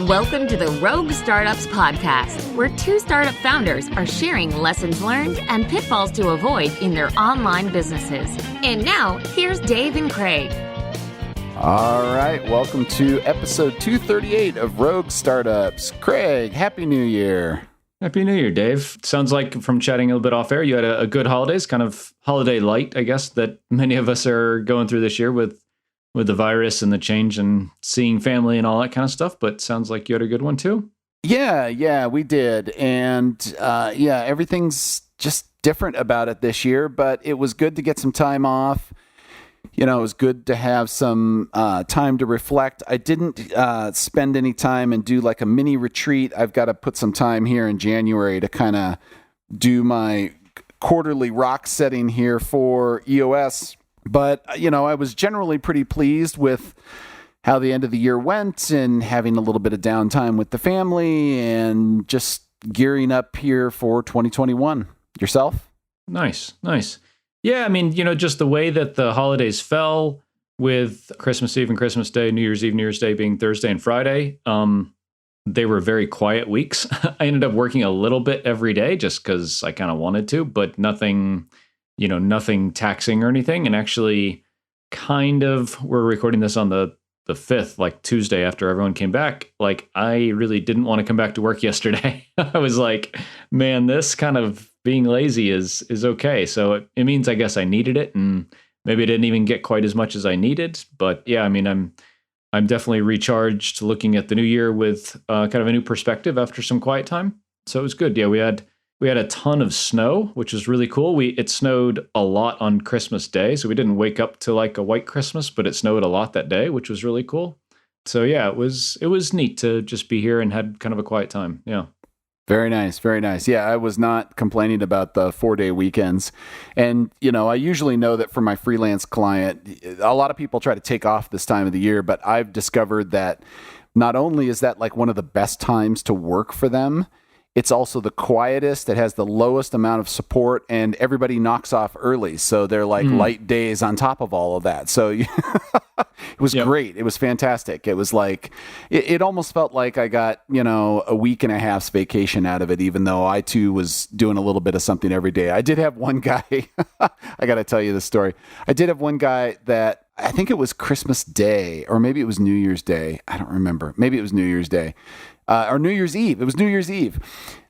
Welcome to the Rogue Startups Podcast, where two startup founders are sharing lessons learned and pitfalls to avoid in their online businesses. And now, here's Dave and Craig. All right, welcome to episode 238 of Rogue Startups. Craig, Happy New Year. Happy New Year, Dave. Sounds like from chatting a little bit off air, you had a good holidays, kind of holiday light, I guess, that many of us are going through this year with the virus and the change and seeing family and all that kind of stuff. But sounds like you had a good one too. Yeah, we did. And everything's just different about it this year, but it was good to get some time off. You know, it was good to have some time to reflect. I didn't spend any time and do like a mini retreat. I've got to put some time here in January to kind of do my quarterly rock setting here for EOS. But, you know, I was generally pretty pleased with how the end of the year went and having a little bit of downtime with the family and just gearing up here for 2021. Yourself? Nice. Yeah, I mean, you know, just the way that the holidays fell with Christmas Eve and Christmas Day, New Year's Eve, New Year's Day being Thursday and Friday, they were very quiet weeks. I ended up working a little bit every day just because I kind of wanted to, but nothing taxing or anything. And actually, we're recording this on the 5th, like Tuesday after everyone came back. Like, I really didn't want to come back to work yesterday. I was like, man, this kind of being lazy is okay. So it means I guess I needed it, and maybe I didn't even get quite as much as I needed. But yeah, I mean, I'm definitely recharged looking at the new year with kind of a new perspective after some quiet time. So it was good. Yeah, we had a ton of snow, which was really cool. It snowed a lot on Christmas Day, so we didn't wake up to like a white Christmas, but it snowed a lot that day, which was really cool. So yeah, it was neat to just be here and had kind of a quiet time. Yeah. Very nice. Yeah, I was not complaining about the 4-day weekends. And, you know, I usually know that for my freelance client, a lot of people try to take off this time of the year, but I've discovered that not only is that like one of the best times to work for them, it's also the quietest. It has the lowest amount of support, and everybody knocks off early. So they're like light days on top of all of that. So it was great. It was fantastic. It was like, it almost felt like I got, you know, a week and a half's vacation out of it, even though I too was doing a little bit of something every day. I did have one guy, I got to tell you this story. I did have one guy that I think it was Christmas Day, or maybe it was New Year's Day. I don't remember. Maybe it was New Year's Day. Or New Year's Eve. It was New Year's Eve.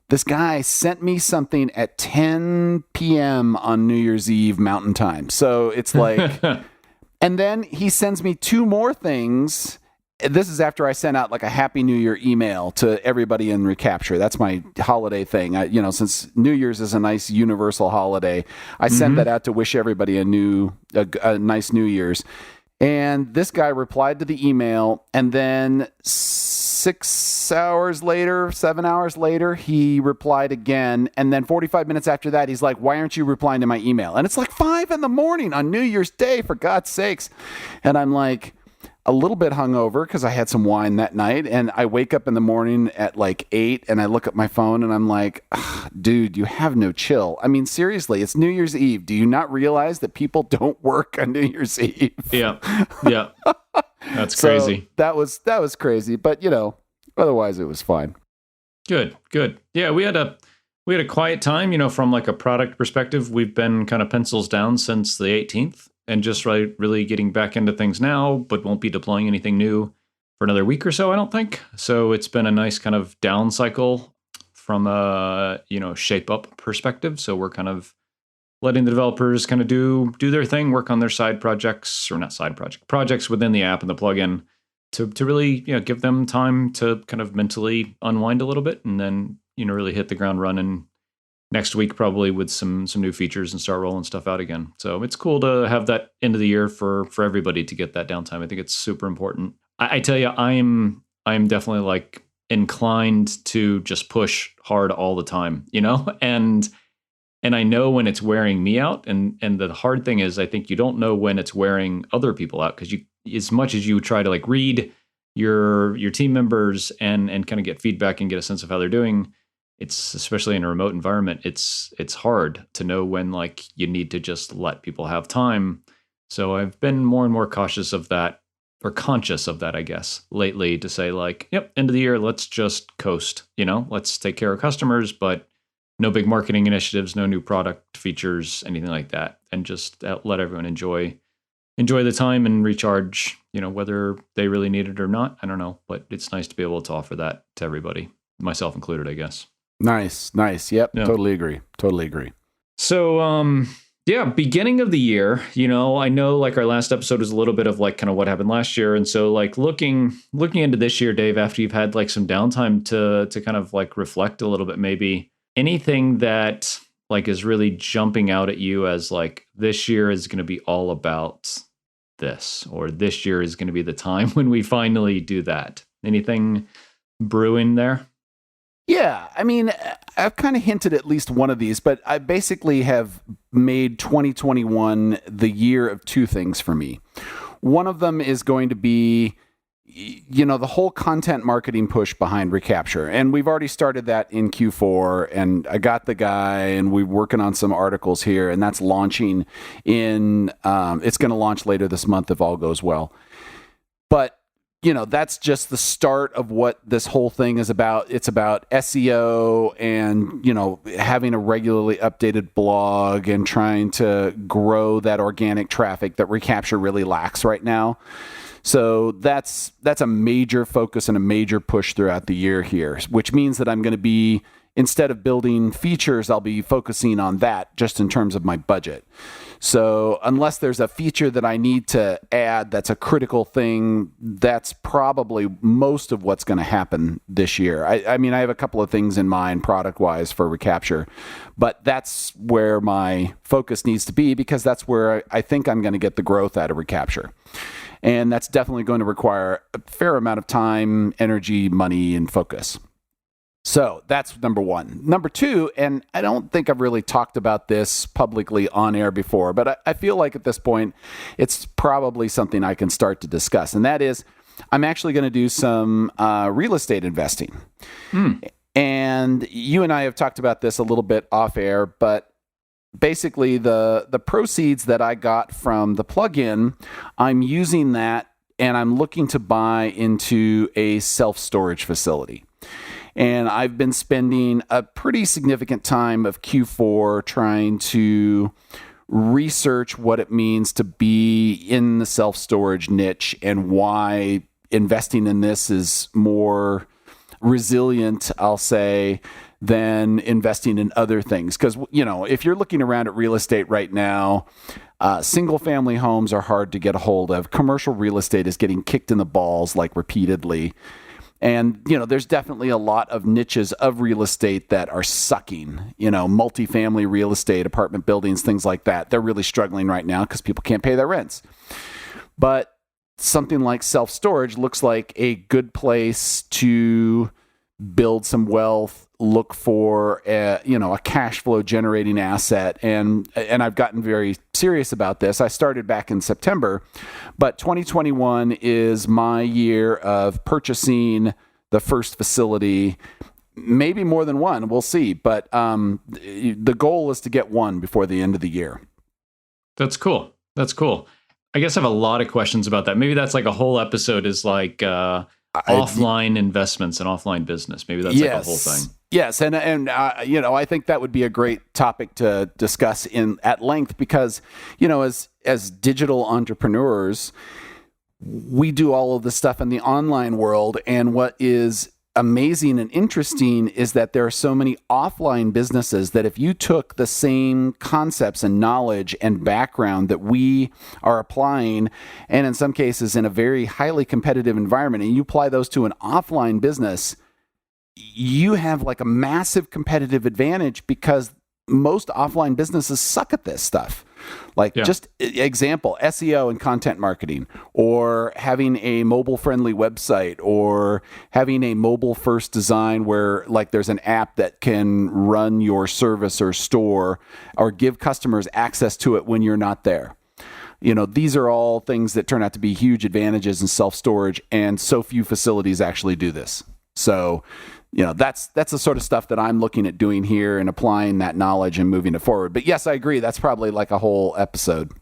This guy sent me something at 10 p.m. on New Year's Eve Mountain Time. So it's like, and then he sends me two more things. This is after I sent out like a Happy New Year email to everybody in Recapture. That's my holiday thing. Since New Year's is a nice universal holiday, I sent that out to wish everybody a nice New Year's. And this guy replied to the email, and then 7 hours later, he replied again. And then 45 minutes after that, he's like, why aren't you replying to my email? And it's like 5 a.m. on New Year's Day, for God's sakes. And I'm like, a little bit hungover because I had some wine that night, and I wake up in the morning at like 8 and I look at my phone and I'm like, dude, you have no chill. I mean, seriously, it's New Year's Eve. Do you not realize that people don't work on New Year's Eve? Yeah. That's crazy. So that was crazy, but you know, otherwise it was fine. Good. Yeah, we had a quiet time, you know, from like a product perspective. We've been kind of pencils down since the 18th. And just really getting back into things now, but won't be deploying anything new for another week or so, I don't think. So it's been a nice kind of down cycle from a, shape up perspective. So we're kind of letting the developers kind of do their thing, work on their side projects, or not side projects within the app and the plugin to really, give them time to kind of mentally unwind a little bit, and then, really hit the ground running next week, probably with some new features, and start rolling stuff out again. So it's cool to have that end of the year for everybody to get that downtime. I think it's super important. I tell you, I'm definitely like inclined to just push hard all the time, and I know when it's wearing me out. And the hard thing is, I think you don't know when it's wearing other people out, because as much as you try to like read your team members and kind of get feedback and get a sense of how they're doing, it's, especially in a remote environment, it's hard to know when like you need to just let people have time. So I've been more and more cautious of that or conscious of that, I guess, lately to say like, yep, end of the year, let's just coast, let's take care of customers, but no big marketing initiatives, no new product features, anything like that. And just let everyone enjoy the time and recharge, whether they really need it or not. I don't know, but it's nice to be able to offer that to everybody, myself included, I guess. Nice. Yep. Yeah. Totally agree. So, beginning of the year, I know like our last episode was a little bit of like kind of what happened last year. And so like looking into this year, Dave, after you've had like some downtime to kind of like reflect a little bit, maybe anything that like is really jumping out at you as like this year is going to be all about this, or this year is going to be the time when we finally do that. Anything brewing there? Yeah, I mean, I've kind of hinted at least one of these, but I basically have made 2021 the year of two things for me. One of them is going to be, the whole content marketing push behind Recapture. And we've already started that in Q4, and I got the guy, and we're working on some articles here, and that's launching it's going to launch later this month if all goes well. But that's just the start of what this whole thing is about. It's about SEO and, having a regularly updated blog and trying to grow that organic traffic that Recapture really lacks right now. So that's a major focus and a major push throughout the year here, which means that I'm going to be, instead of building features, I'll be focusing on that just in terms of my budget. So unless there's a feature that I need to add that's a critical thing, that's probably most of what's going to happen this year. I mean, I have a couple of things in mind product-wise for Recapture, but that's where my focus needs to be because that's where I think I'm going to get the growth out of Recapture. And that's definitely going to require a fair amount of time, energy, money, and focus. So that's number one. Number two, and I don't think I've really talked about this publicly on air before, but I feel like at this point, it's probably something I can start to discuss. And that is, I'm actually going to do some real estate investing. And you and I have talked about this a little bit off air, but basically the proceeds that I got from the plugin, I'm using that and I'm looking to buy into a self-storage facility. And I've been spending a pretty significant time of Q4 trying to research what it means to be in the self-storage niche and why investing in this is more resilient, I'll say, than investing in other things. Because, if you're looking around at real estate right now, single-family homes are hard to get a hold of. Commercial real estate is getting kicked in the balls like repeatedly. And, there's definitely a lot of niches of real estate that are sucking, multifamily real estate, apartment buildings, things like that. They're really struggling right now because people can't pay their rents. But something like self-storage looks like a good place to build some wealth, look for a cash flow generating asset. And I've gotten very serious about this. I started back in September, but 2021 is my year of purchasing the first facility, maybe more than one, we'll see. But the goal is to get one before the end of the year. That's cool. I guess I have a lot of questions about that. Maybe that's like a whole episode is like offline investments and offline business. Maybe that's like a whole thing. Yes, and I think that would be a great topic to discuss at length because, as digital entrepreneurs, we do all of this stuff in the online world, and what is amazing and interesting is that there are so many offline businesses that if you took the same concepts and knowledge and background that we are applying, and in some cases in a very highly competitive environment, and you apply those to an offline business, you have like a massive competitive advantage because most offline businesses suck at this stuff. Just example, SEO and content marketing, or having a mobile-friendly website, or having a mobile-first design where like there's an app that can run your service or store or give customers access to it when you're not there. These are all things that turn out to be huge advantages in self-storage, and so few facilities actually do this. So, that's the sort of stuff that I'm looking at doing here and applying that knowledge and moving it forward. But yes, I agree. That's probably like a whole episode.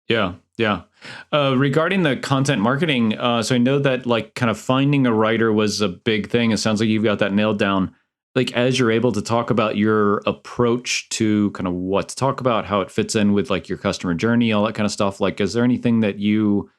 Yeah. Yeah. Regarding the content marketing, so I know that like kind of finding a writer was a big thing. It sounds like you've got that nailed down. Like as you're able to talk about your approach to kind of what to talk about, how it fits in with like your customer journey, all that kind of stuff. Like, is there anything that you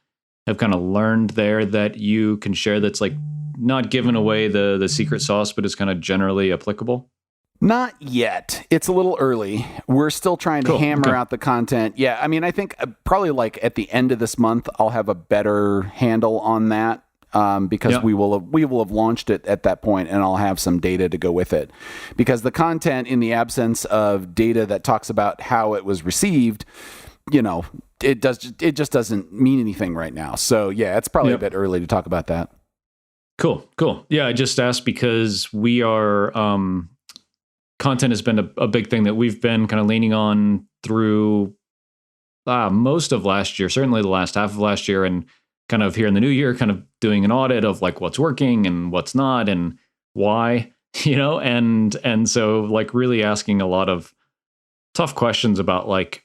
have kind of learned there that you can share that's like not giving away the secret sauce, but is kind of generally applicable? Not yet. It's a little early. We're still trying to hammer out the content. Yeah, I mean, I think probably like at the end of this month, I'll have a better handle on that because we will have launched it at that point, and I'll have some data to go with it. Because the content, in the absence of data that talks about how it was received, it just doesn't mean anything right now. So yeah, it's probably a bit early to talk about that. Cool. Yeah, I just asked because we are. Content has been a big thing that we've been kind of leaning on through most of last year, certainly the last half of last year, and kind of here in the new year, kind of doing an audit of like what's working and what's not and why, and so like really asking a lot of tough questions about like,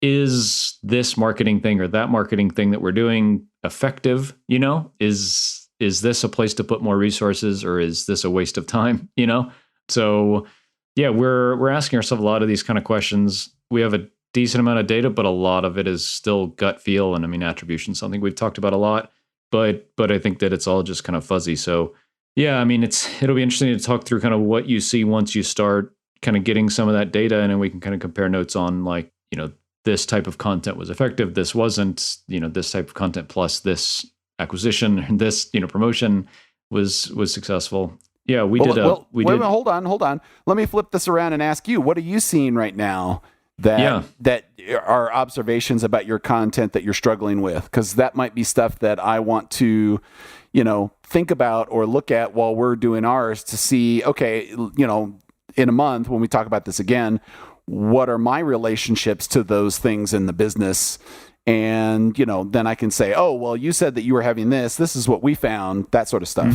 is this marketing thing or that marketing thing that we're doing effective? Is this a place to put more resources, or is this a waste of time? So yeah, we're asking ourselves a lot of these kind of questions. We have a decent amount of data, but a lot of it is still gut feel. And I mean, attribution is something we've talked about a lot, but I think that it's all just kind of fuzzy. So yeah, I mean, it'll be interesting to talk through kind of what you see once you start kind of getting some of that data, and then we can kind of compare notes on like, this type of content was effective, this wasn't, this type of content plus this acquisition and this, promotion was successful. Yeah, we did. Hold on. Let me flip this around and ask you, what are you seeing right now that are observations about your content that you're struggling with? Because that might be stuff that I want to, think about or look at while we're doing ours to see, okay, in a month when we talk about this again, what are my relationships to those things in the business? And, then I can say, oh, well, you said that you were having this. This is what we found, that sort of stuff.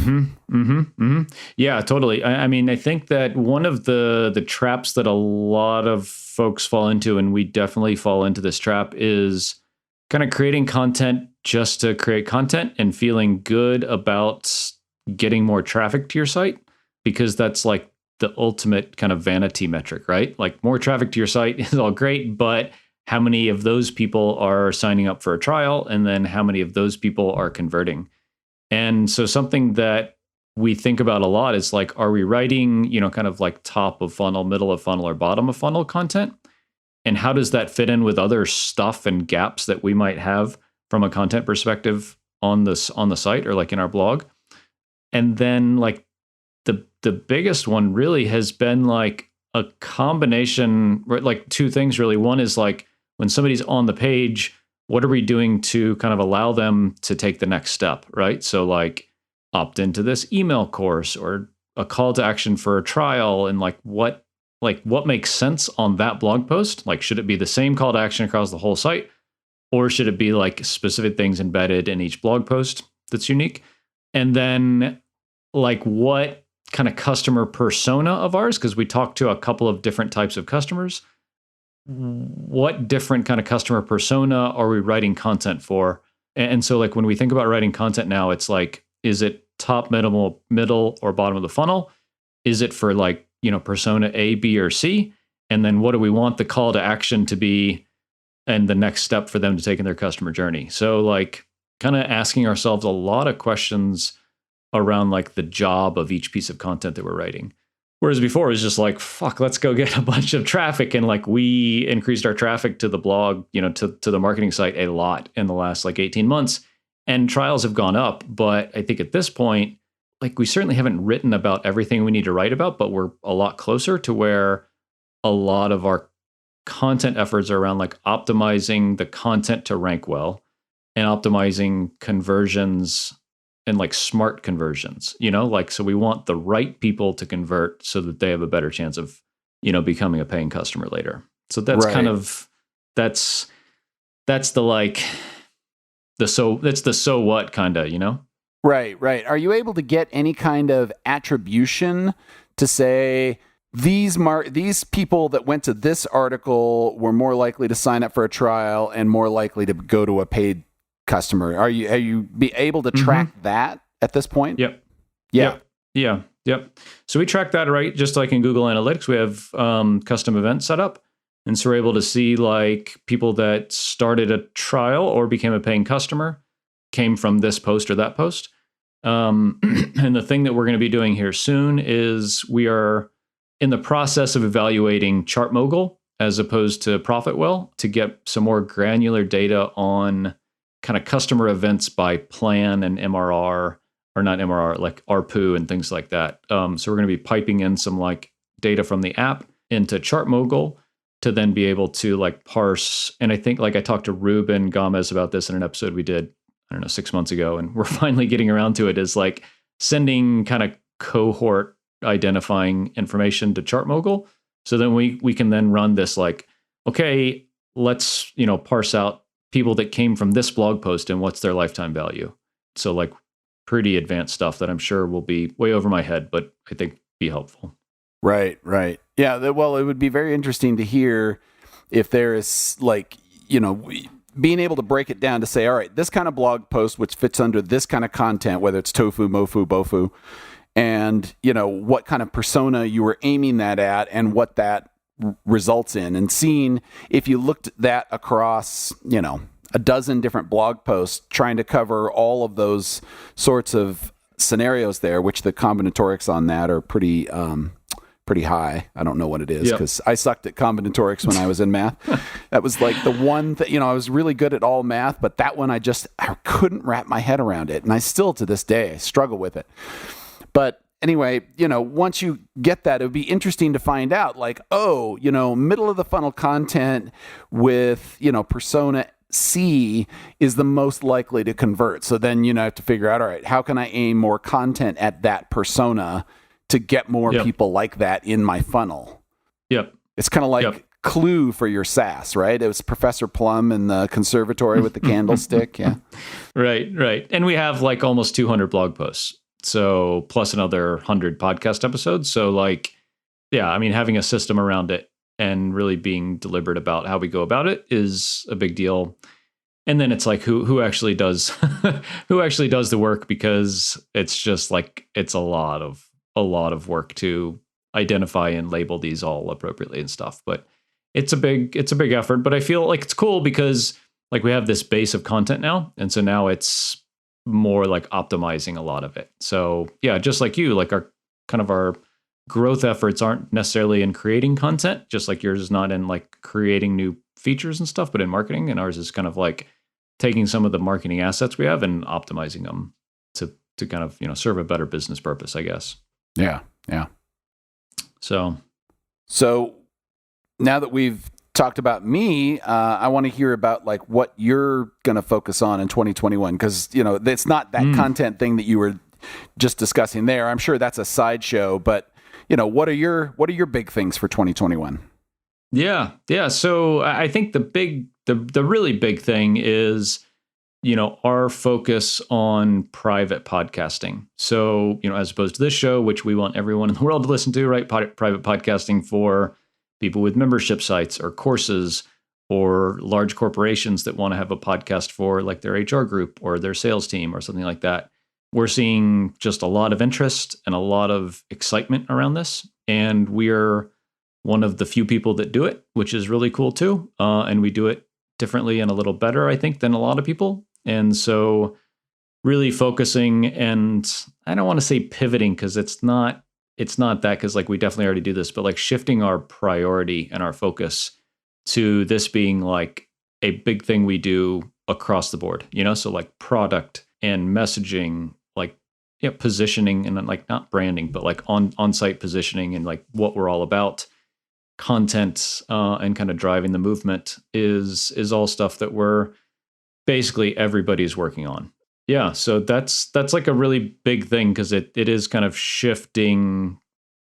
Yeah, totally. I mean, I think that one of the traps that a lot of folks fall into, and we definitely fall into this trap, is kind of creating content just to create content and feeling good about getting more traffic to your site, because that's like the ultimate kind of vanity metric, right? Like more traffic to your site is all great, but how many of those people are signing up for a trial, and then how many of those people are converting? And so something that we think about a lot is like, are we writing, kind of like top of funnel, middle of funnel, or bottom of funnel content? And how does that fit in with other stuff and gaps that we might have from a content perspective on the site or like in our blog? And then like the biggest one really has been like a combination, like two things really. One is like, when somebody's on the page, what are we doing to kind of allow them to take the next step, right? So like opt into this email course or a call to action for a trial, and like what makes sense on that blog post? Like, should it be the same call to action across the whole site, or should it be like specific things embedded in each blog post that's unique? And then like what kind of customer persona of ours, because we talk to a couple of different types of customers, what different kind of customer persona are we writing content for? And so like when we think about writing content now, it's like, is it top, middle, or bottom of the funnel? Is it for like, persona A, B, or C? And then what do we want the call to action to be and the next step for them to take in their customer journey? So like kind of asking ourselves a lot of questions around like the job of each piece of content that we're writing. Whereas before it was just like, fuck, let's go get a bunch of traffic. And like we increased our traffic to the blog, to the marketing site a lot in the last like 18 months. And trials have gone up. But I think at this point, like we certainly haven't written about everything we need to write about, but we're a lot closer to where a lot of our content efforts are around like optimizing the content to rank well and optimizing conversions and like smart conversions, like, so we want the right people to convert so that they have a better chance of, becoming a paying customer later. So that's kind of, that's the like, that's the so what kind of, Right. Are you able to get any kind of attribution to say, these people that went to this article were more likely to sign up for a trial and more likely to go to a paid customer. Are you be able to track that at this point? Yep. Yeah. Yep. So we track that, right? Just like in Google Analytics, we have custom events set up. And so we're able to see like people that started a trial or became a paying customer came from this post or that post. And the thing that we're going to be doing here soon is we are in the process of evaluating ChartMogul as opposed to ProfitWell to get some more granular data on kind of customer events by plan and MRR, or not MRR, like ARPU and things like that. So we're going to be piping in some like data from the app into ChartMogul to then be able to like parse. And I think like I talked to Ruben Gomez about this in an episode we did, I don't know, 6 months ago, and we're finally getting around to it, is like sending kind of cohort identifying information to ChartMogul. So then we can then run this like, okay, let's, parse out people that came from this blog post and what's their lifetime value. So like pretty advanced stuff that I'm sure will be way over my head, but I think be helpful. Right. Yeah. Well, it would be very interesting to hear if there is like, being able to break it down to say, all right, this kind of blog post, which fits under this kind of content, whether it's tofu, mofu, bofu, and, what kind of persona you were aiming that at and what that results in, and seeing if you looked at that across, a dozen different blog posts, trying to cover all of those sorts of scenarios there, which the combinatorics on that are pretty high. I don't know what it is because I sucked at combinatorics when I was in math. That was like the one that, I was really good at all math, but that one I couldn't wrap my head around it. And I still to this day struggle with it. But anyway, once you get that, it would be interesting to find out like, middle of the funnel content with, persona C is the most likely to convert. So then, I have to figure out, all right, how can I aim more content at that persona to get more people like that in my funnel? Yep. It's kind of like Clue for your SaaS, right? It was Professor Plum in the conservatory with the candlestick. Yeah. Right. And we have like almost 200 blog posts. So plus another 100 podcast episodes. So like, having a system around it and really being deliberate about how we go about it is a big deal. And then it's like who actually does who actually does the work, because it's just like it's a lot of work to identify and label these all appropriately and stuff. But it's a big effort. But I feel like it's cool because like we have this base of content now, and so now it's more like optimizing a lot of it. So yeah, just like you, like our growth efforts aren't necessarily in creating content, just like yours is not in like creating new features and stuff, but in marketing. And ours is kind of like taking some of the marketing assets we have and optimizing them to kind of, serve a better business purpose, I guess. Yeah. So now that we've talked about me, I want to hear about like what you're going to focus on in 2021, because it's not that content thing that you were just discussing there. I'm sure that's a sideshow, but what are your big things for 2021? Yeah. So I think the really big thing is our focus on private podcasting. So as opposed to this show, which we want everyone in the world to listen to, right? Private podcasting for people with membership sites or courses, or large corporations that want to have a podcast for like their HR group or their sales team or something like that. We're seeing just a lot of interest and a lot of excitement around this. And we're one of the few people that do it, which is really cool too. And we do it differently and a little better, I think, than a lot of people. And so really focusing, and I don't want to say pivoting because it's not that, because like we definitely already do this, but like shifting our priority and our focus to this being like a big thing we do across the board, so like product and messaging, like positioning, and then like not branding, but like on-site positioning and like what we're all about, content, and kind of driving the movement is all stuff that we're basically everybody's working on. Yeah, so that's like a really big thing, because it is kind of shifting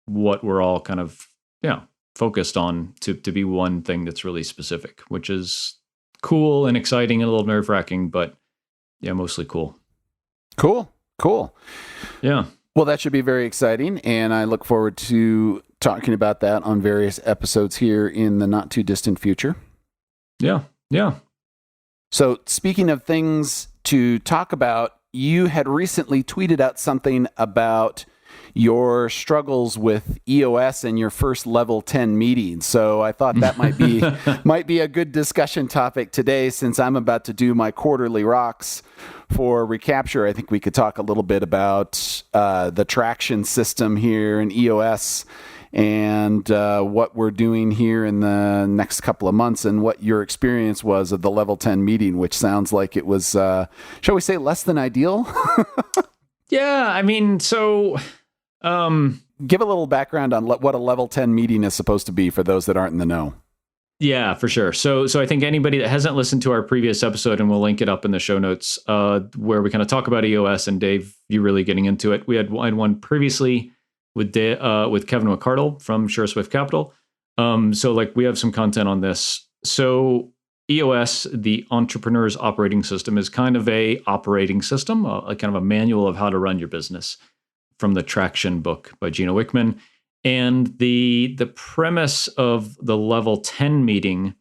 what we're all kind of focused on to be one thing that's really specific, which is cool and exciting and a little nerve-wracking, but mostly cool. Cool. Yeah. Well, that should be very exciting, and I look forward to talking about that on various episodes here in the not too distant future. Yeah. So, speaking of things to talk about, you had recently tweeted out something about your struggles with EOS and your first level 10 meeting. So I thought that might be a good discussion topic today, since I'm about to do my quarterly rocks for Recapture. I think we could talk a little bit about the traction system here in EOS and what we're doing here in the next couple of months, and what your experience was of the level 10 meeting, which sounds like it was, shall we say, less than ideal? Yeah, I mean, so... Give a little background on what a level 10 meeting is supposed to be for those that aren't in the know. Yeah, for sure. So I think anybody that hasn't listened to our previous episode, and we'll link it up in the show notes, where we kind of talk about EOS, and Dave, you really getting into it. We had one previously with Kevin McCardle from SureSwift Capital. So like we have some content on this. So EOS, the Entrepreneur's Operating System, is kind of a operating system, a kind of a manual of how to run your business, from the Traction book by Gino Wickman. And the premise of the level 10 meeting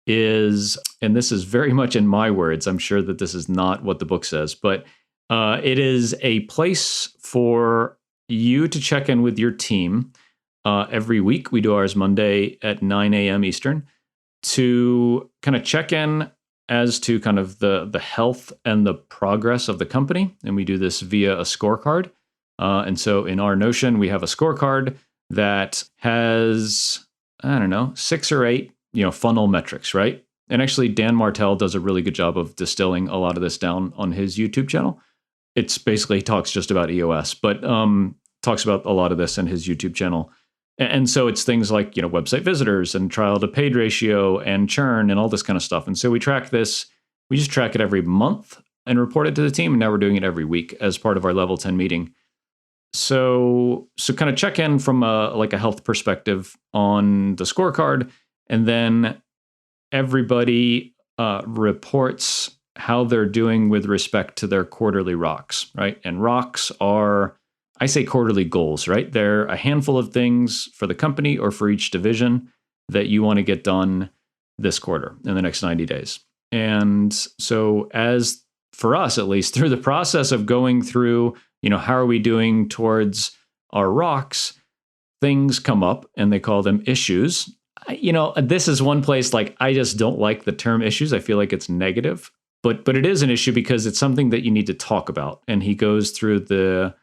is, and this is very much in my words, I'm sure that this is not what the book says, but it is a place for you to check in with your team every week. We do ours Monday at 9 a.m. Eastern, to kind of check in as to kind of the health and the progress of the company. And we do this via a scorecard. And so in our Notion, we have a scorecard that has, 6 or 8, funnel metrics, right? And actually, Dan Martell does a really good job of distilling a lot of this down on his YouTube channel. It's basically, he talks just about EOS, but talks about a lot of this in his YouTube channel. And so it's things like, website visitors and trial to paid ratio and churn and all this kind of stuff. And so we track this. We just track it every month and report it to the team. And now we're doing it every week as part of our level 10 meeting. So kind of check in from a health perspective on the scorecard, and then everybody reports how they're doing with respect to their quarterly rocks, right? And rocks are, I say, quarterly goals, right? They're a handful of things for the company or for each division that you want to get done this quarter in the next 90 days. And so, as for us, at least, through the process of going through, how are we doing towards our rocks, things come up, and they call them issues. This is one place, like, I just don't like the term issues. I feel like it's negative, but it is an issue because it's something that you need to talk about. And he goes through the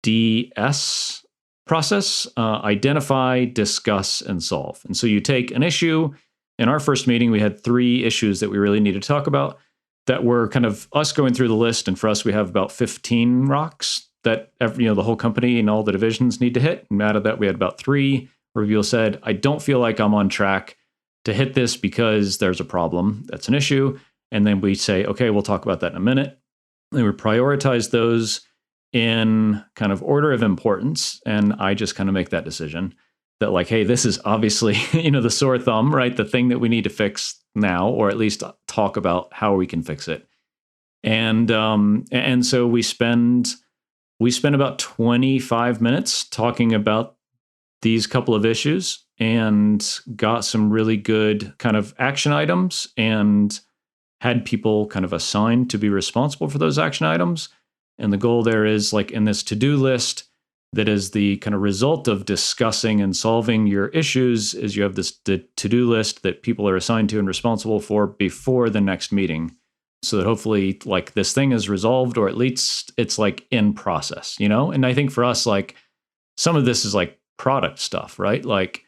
IDS process, identify, discuss, and solve. And so you take an issue. In our first meeting, we had 3 issues that we really needed to talk about, that were kind of us going through the list. And for us, we have about 15 rocks that the whole company and all the divisions need to hit. And out of that, we had about 3 where people said, I don't feel like I'm on track to hit this because there's a problem. That's an issue. And then we say, okay, we'll talk about that in a minute. And we prioritize those in kind of order of importance. And I just kind of make that decision that, like, hey, this is obviously, the sore thumb, right? The thing that we need to fix now, or at least talk about how we can fix it. And so we spend about 25 minutes talking about these couple of issues, and got some really good kind of action items, and had people kind of assigned to be responsible for those action items. And the goal there is, like, in this to-do list, that is the kind of result of discussing and solving your issues, is you have this to-do list that people are assigned to and responsible for before the next meeting, so that hopefully, like, this thing is resolved, or at least it's like in process, And I think for us, like, some of this is like product stuff, right? Like,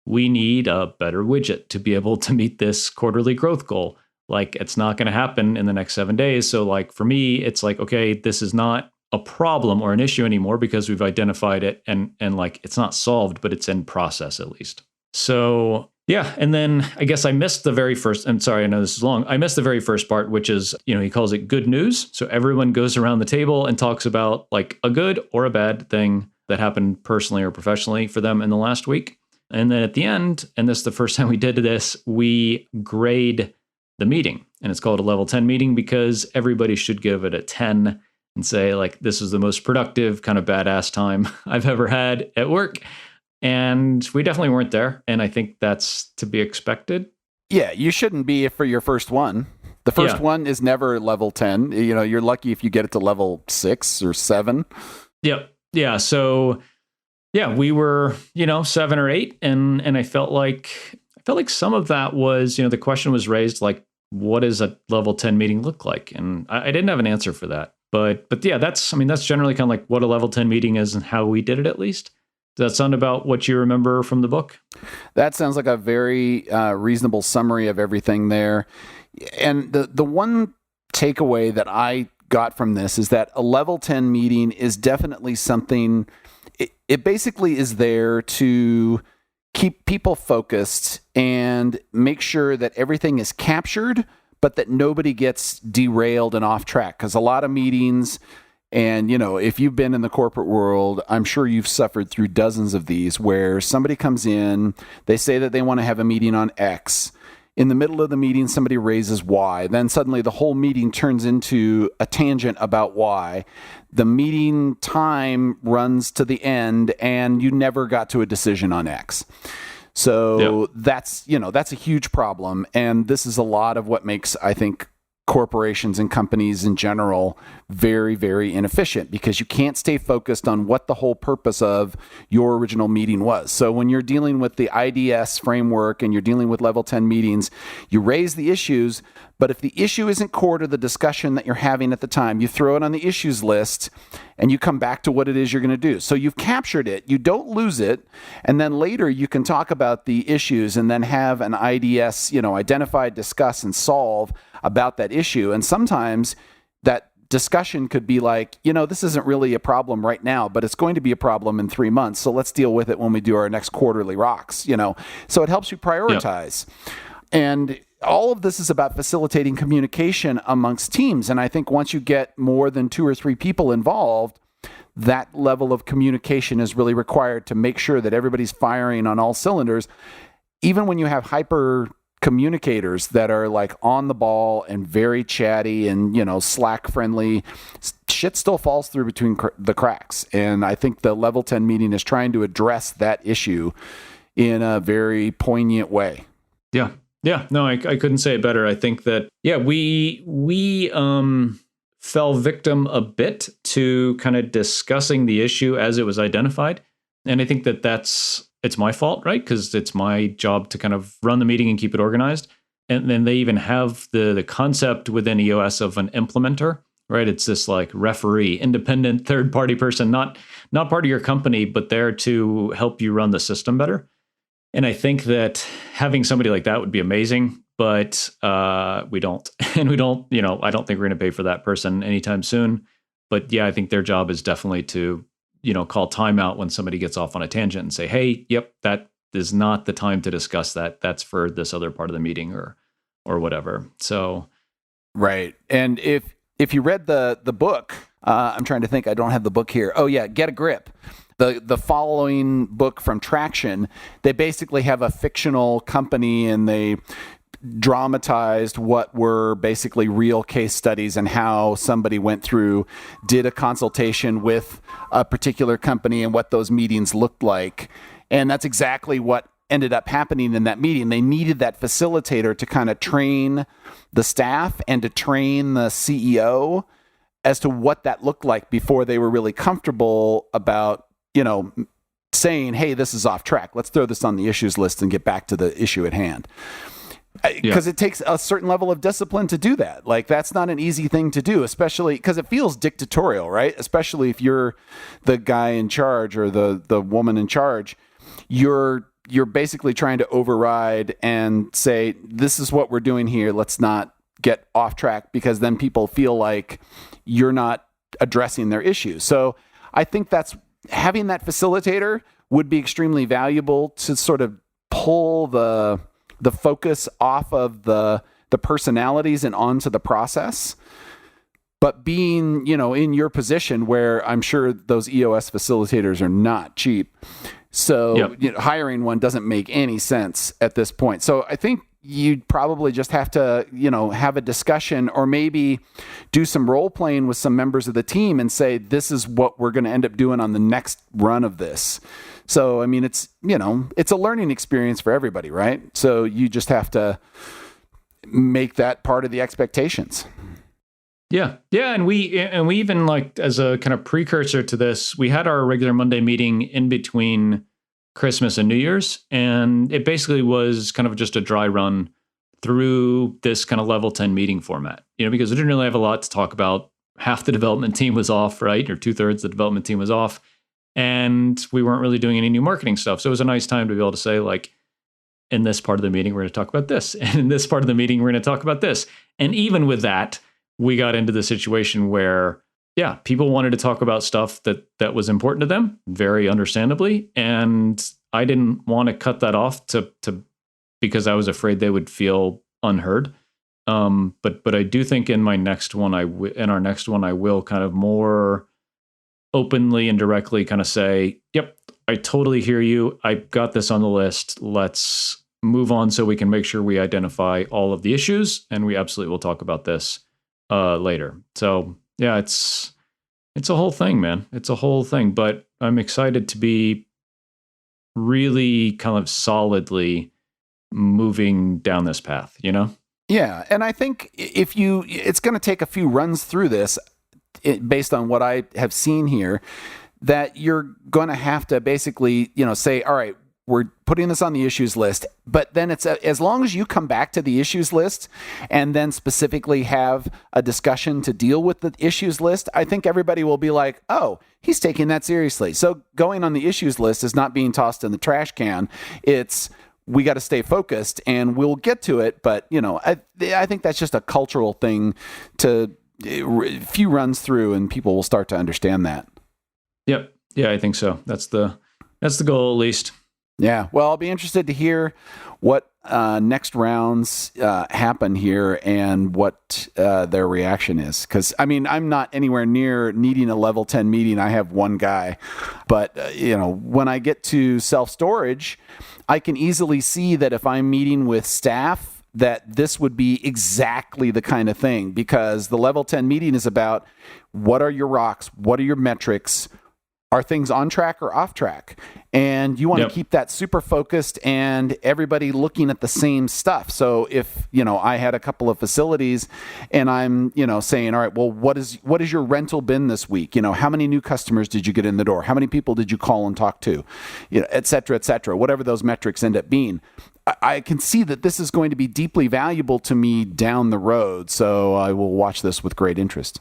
we need a better widget to be able to meet this quarterly growth goal. Like, it's not going to happen in the next 7 days. So, like, for me, it's like, okay, this is not a problem or an issue anymore because we've identified it, and like, it's not solved, but it's in process at least. So yeah. And then I guess I missed the very first, I'm sorry, I know this is long. I missed the very first part, which is, he calls it good news. So everyone goes around the table and talks about, like, a good or a bad thing that happened personally or professionally for them in the last week. And then at the end, and this is the first time we did this, we grade the meeting. And it's called a level 10 meeting because everybody should give it a 10 and say like, this is the most productive kind of badass time I've ever had at work. And we definitely weren't there. And I think that's to be expected. Yeah, you shouldn't be for your first one. The first one is never level 10. You know, you're lucky if you get it to level 6 or 7. Yep. Yeah. So yeah, we were, 7 or 8. And I felt like some of that was, the question was raised, like, what does a level 10 meeting look like? And I didn't have an answer for that. But yeah, that's generally kind of like what a level 10 meeting is and how we did it, at least. Does that sound about what you remember from the book? That sounds like a very reasonable summary of everything there. And the one takeaway that I got from this is that a level 10 meeting is definitely something, it basically is there to keep people focused and make sure that everything is captured, but that nobody gets derailed and off track. Because a lot of meetings, and, if you've been in the corporate world, I'm sure you've suffered through dozens of these where somebody comes in, they say that they want to have a meeting on X. In the middle of the meeting, somebody raises Y. Then suddenly the whole meeting turns into a tangent about Y. The meeting time runs to the end and you never got to a decision on X. So that's a huge problem. And this is a lot of what makes, I think, corporations and companies in general very, very inefficient, because you can't stay focused on what the whole purpose of your original meeting was. So when you're dealing with the IDS framework and you're dealing with level 10 meetings, you raise the issues, but if the issue isn't core to the discussion that you're having at the time, you throw it on the issues list and you come back to what it is you're going to do. So you've captured it, you don't lose it, and then later you can talk about the issues and then have an IDS, identify, discuss, and solve about that issue. And sometimes that discussion could be like, this isn't really a problem right now, but it's going to be a problem in 3 months. So let's deal with it when we do our next quarterly rocks, So it helps you prioritize. And all of this is about facilitating communication amongst teams. And I think once you get more than 2 or 3 people involved, that level of communication is really required to make sure that everybody's firing on all cylinders. Even when you have hyper communicators that are like on the ball and very chatty and, Slack friendly, shit still falls through between the cracks. And I think the level 10 meeting is trying to address that issue in a very poignant way. Yeah. Yeah. No, I couldn't say it better. I think that, we fell victim a bit to kind of discussing the issue as it was identified. And I think that it's my fault, right? Because it's my job to kind of run the meeting and keep it organized. And then they even have the concept within EOS of an implementer, right? It's this like referee, independent third-party person, not part of your company, but there to help you run the system better. And I think that having somebody like that would be amazing, but we don't. And we don't, I don't think we're going to pay for that person anytime soon. But yeah, I think their job is definitely to call timeout when somebody gets off on a tangent and say, hey, yep, that is not the time to discuss that. That's for this other part of the meeting or whatever. So. Right. And if you read the book, I'm trying to think, I don't have the book here. Oh yeah. Get a Grip. The following book from Traction, they basically have a fictional company and they dramatized what were basically real case studies and how somebody did a consultation with a particular company and what those meetings looked like. And that's exactly what ended up happening in that meeting. They needed that facilitator to kind of train the staff and to train the CEO as to what that looked like before they were really comfortable about, saying, hey, this is off track. Let's throw this on the issues list and get back to the issue at hand. Because it takes a certain level of discipline to do that. Like, that's not an easy thing to do, especially because it feels dictatorial, right? Especially if you're the guy in charge or the woman in charge. You're basically trying to override and say, this is what we're doing here. Let's not get off track, because then people feel like you're not addressing their issues. So I think having that facilitator would be extremely valuable to sort of pull the focus off of the personalities and onto the process. But being, in your position where I'm sure those EOS facilitators are not cheap. So hiring one doesn't make any sense at this point. So I think, you'd probably just have to, have a discussion or maybe do some role playing with some members of the team and say, this is what we're going to end up doing on the next run of this. So, I mean, it's a learning experience for everybody, right? So you just have to make that part of the expectations. Yeah. And we even, like, as a kind of precursor to this, we had our regular Monday meeting in between Christmas and New Year's, and it basically was kind of just a dry run through this kind of level 10 meeting format, because we didn't really have a lot to talk about. Half the development team was off, right? Or 2/3 the development team was off, and we weren't really doing any new marketing stuff. So it was a nice time to be able to say, like, in this part of the meeting, we're going to talk about this. And in this part of the meeting, we're going to talk about this. And even with that, we got into the situation where, people wanted to talk about stuff that was important to them, very understandably. And I didn't want to cut that off to because I was afraid they would feel unheard. But I do think in our next one, I will kind of more openly and directly kind of say, yep, I totally hear you. I got this on the list. Let's move on so we can make sure we identify all of the issues, and we absolutely will talk about this later. So yeah, it's a whole thing, man. It's a whole thing, but I'm excited to be really kind of solidly moving down this path, Yeah. And I think it's going to take a few runs through this based on what I have seen here, that you're going to have to basically, say, all right, we're putting this on the issues list, but then it's as long as you come back to the issues list and then specifically have a discussion to deal with the issues list, I think everybody will be like, oh, he's taking that seriously. So going on the issues list is not being tossed in the trash can. It's, we got to stay focused and we'll get to it. But, I think that's just a cultural thing to a few runs through and people will start to understand that. Yep. Yeah, I think so. That's the goal, at least. Yeah, well, I'll be interested to hear what next rounds happen here and what their reaction is. Because, I mean, I'm not anywhere near needing a level 10 meeting. I have one guy. But, when I get to self-storage, I can easily see that if I'm meeting with staff, that this would be exactly the kind of thing. Because the level 10 meeting is about what are your rocks, what are your metrics, are things on track or off track? And you want to keep that super focused and everybody looking at the same stuff. So if, I had a couple of facilities and I'm, saying, all right, well, what is your rental been this week? How many new customers did you get in the door? How many people did you call and talk to? Et cetera, whatever those metrics end up being. I can see that this is going to be deeply valuable to me down the road. So I will watch this with great interest.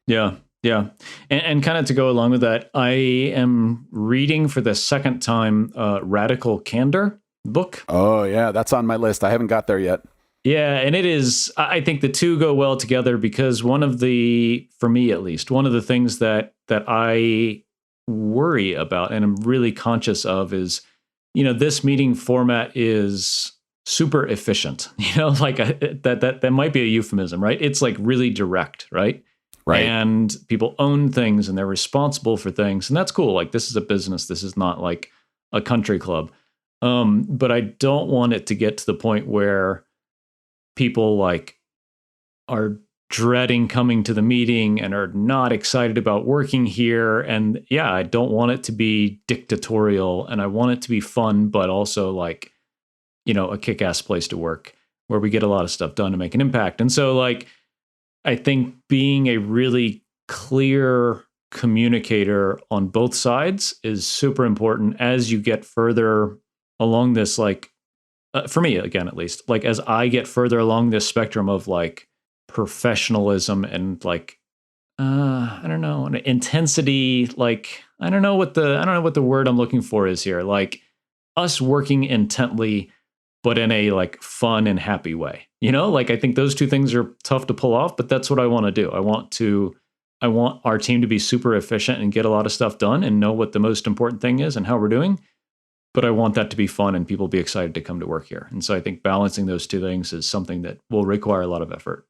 Yeah. Yeah. And kind of to go along with that, I am reading for the second time Radical Candor book. Oh, yeah. That's on my list. I haven't got there yet. Yeah. And it is, I think the two go well together because for me at least, one of the things that I worry about and I'm really conscious of is, this meeting format is super efficient, that might be a euphemism, right? It's like really direct, right? Right. And people own things and they're responsible for things. And that's cool. Like, this is a business. This is not like a country club. But I don't want it to get to the point where people like are dreading coming to the meeting and are not excited about working here. And yeah, I don't want it to be dictatorial and I want it to be fun, but also like, a kick-ass place to work where we get a lot of stuff done to make an impact. And so like, I think being a really clear communicator on both sides is super important as you get further along this, like, for me, again, at least, like, as I get further along this spectrum of, like, professionalism and, like, I don't know, intensity, like, I don't know what the word I'm looking for is here. Like, us working intently, but in a, like, fun and happy way. Like, I think those two things are tough to pull off, but that's what I want to do. I want our team to be super efficient and get a lot of stuff done and know what the most important thing is and how we're doing. But I want that to be fun and people be excited to come to work here. And so I think balancing those two things is something that will require a lot of effort.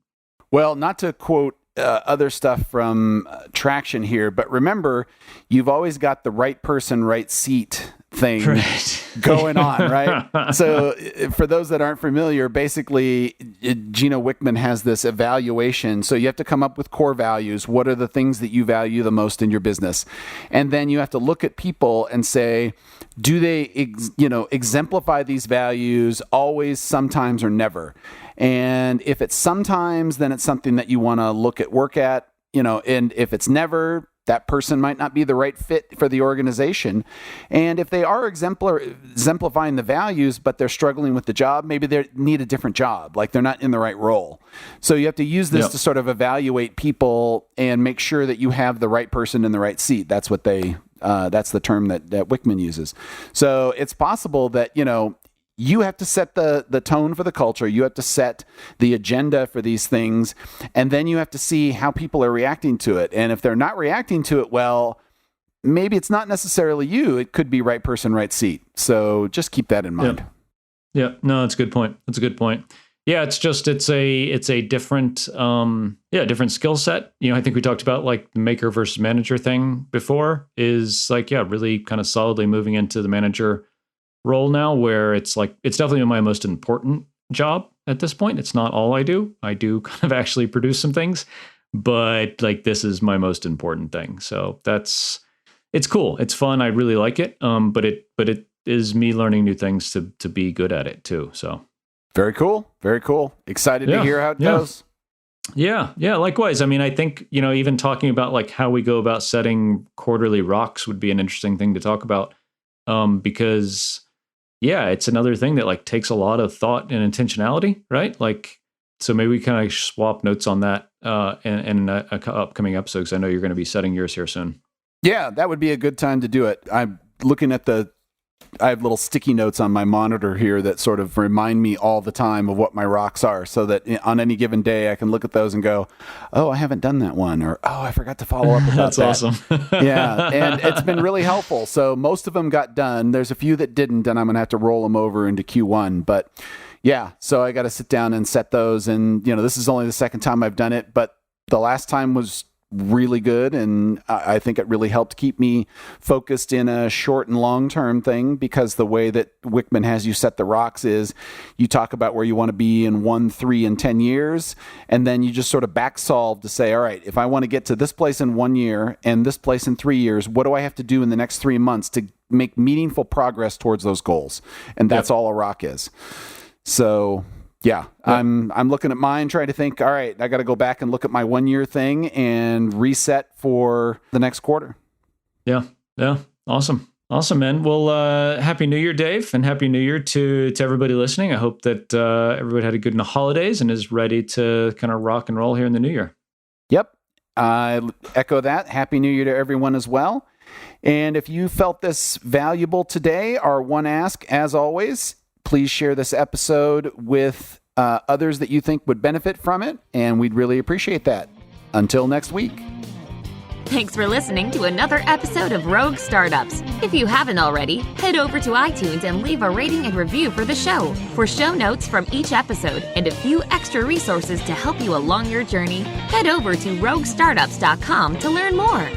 Well, not to quote other stuff from Traction here, but remember, you've always got the right person, right seat thing Right. going on, right? So for those that aren't familiar, basically Gino Wickman has this evaluation. So you have to come up with core values. What are the things that you value the most in your business? And then you have to look at people and say, do they exemplify these values always, sometimes, or never? And if it's sometimes, then it's something that you want to work at, and if it's never, that person might not be the right fit for the organization. And if they are exemplifying the values, but they're struggling with the job, maybe they need a different job, like they're not in the right role. So you have to use this to sort of evaluate people and make sure that you have the right person in the right seat. That's what that's the term that Wickman uses. So it's possible that, you have to set the tone for the culture. You have to set the agenda for these things. And then you have to see how people are reacting to it. And if they're not reacting to it well, maybe it's not necessarily you. It could be right person, right seat. So just keep that in mind. Yeah. No, that's a good point. That's a good point. Yeah, it's a different different skill set. I think we talked about like the maker versus manager thing before, is like, really kind of solidly moving into the manager role now, where it's definitely my most important job at this point. It's not all I do. I do kind of actually produce some things, but like this is my most important thing. So it's cool. It's fun. I really like it. But it is me learning new things to be good at it too. So very cool. Very cool. Excited to hear how it goes. Yeah. Likewise. I mean, I think, even talking about like how we go about setting quarterly rocks would be an interesting thing to talk about. Because it's another thing that like takes a lot of thought and intentionality, right? Like, so maybe we kind of swap notes on that in an upcoming episode, because I know you're going to be setting yours here soon. Yeah, that would be a good time to do it. I'm looking at I have little sticky notes on my monitor here that sort of remind me all the time of what my rocks are, so that on any given day I can look at those and go, oh, I haven't done that one, or oh, I forgot to follow up about That's that. Awesome. Yeah, and it's been really helpful. So most of them got done. There's a few that didn't, and I'm going to have to roll them over into Q1. But yeah, so I got to sit down and set those. And, this is only the second time I've done it, but the last time was really good, and I think it really helped keep me focused in a short and long-term thing, because the way that Wickman has you set the rocks is you talk about where you want to be in 1, 3, and 10 years, and then you just sort of back solve to say, all right, if I want to get to this place in 1 year and this place in 3 years, what do I have to do in the next 3 months to make meaningful progress towards those goals? And that's all a rock is. So yeah, I'm looking at mine, trying to think, all right, I got to go back and look at my 1 year thing and reset for the next quarter. Yeah. Awesome, man. Well, Happy New Year, Dave, and Happy New Year to everybody listening. I hope that everybody had a good holidays and is ready to kind of rock and roll here in the new year. Yep. I echo that. Happy New Year to everyone as well. And if you felt this valuable today, our one ask, as always, please share this episode with others that you think would benefit from it, and we'd really appreciate that. Until next week. Thanks for listening to another episode of Rogue Startups. If you haven't already, head over to iTunes and leave a rating and review for the show. For show notes from each episode and a few extra resources to help you along your journey, head over to roguestartups.com to learn more.